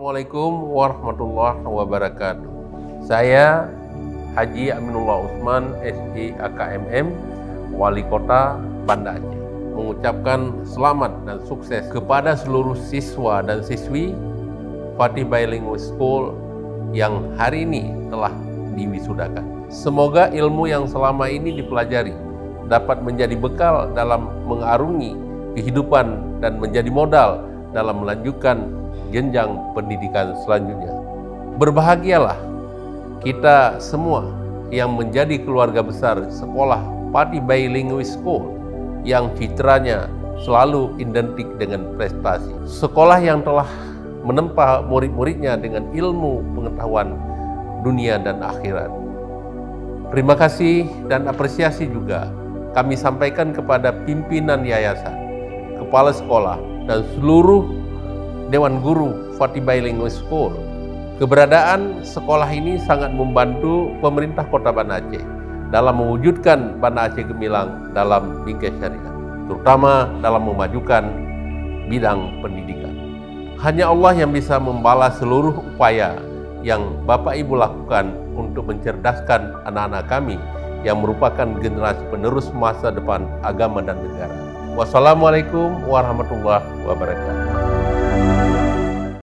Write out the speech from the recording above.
Assalamualaikum warahmatullahi wabarakatuh. Saya Haji Aminullah Utsman, SI AKMM, Wali Kota Banda Aceh, mengucapkan selamat dan sukses kepada seluruh siswa dan siswi Fatih Bilingual School yang hari ini telah diwisudakan. Semoga ilmu yang selama ini dipelajari dapat menjadi bekal dalam mengarungi kehidupan dan menjadi modal dalam melanjutkan jenjang pendidikan selanjutnya. Berbahagialah kita semua yang menjadi keluarga besar sekolah Fatih Bilingual School yang citranya selalu identik dengan prestasi. Sekolah yang telah menempa murid-muridnya dengan ilmu pengetahuan dunia dan akhirat. Terima kasih dan apresiasi juga kami sampaikan kepada pimpinan yayasan, kepala sekolah, dan seluruh Dewan Guru Fatih Bilingual School. Keberadaan sekolah ini sangat membantu pemerintah Kota Banda Aceh dalam mewujudkan Banda Aceh gemilang dalam bingkai syariah, terutama dalam memajukan bidang pendidikan. Hanya Allah yang bisa membalas seluruh upaya yang Bapak Ibu lakukan untuk mencerdaskan anak-anak kami yang merupakan generasi penerus masa depan agama dan negara. Wassalamualaikum warahmatullahi wabarakatuh.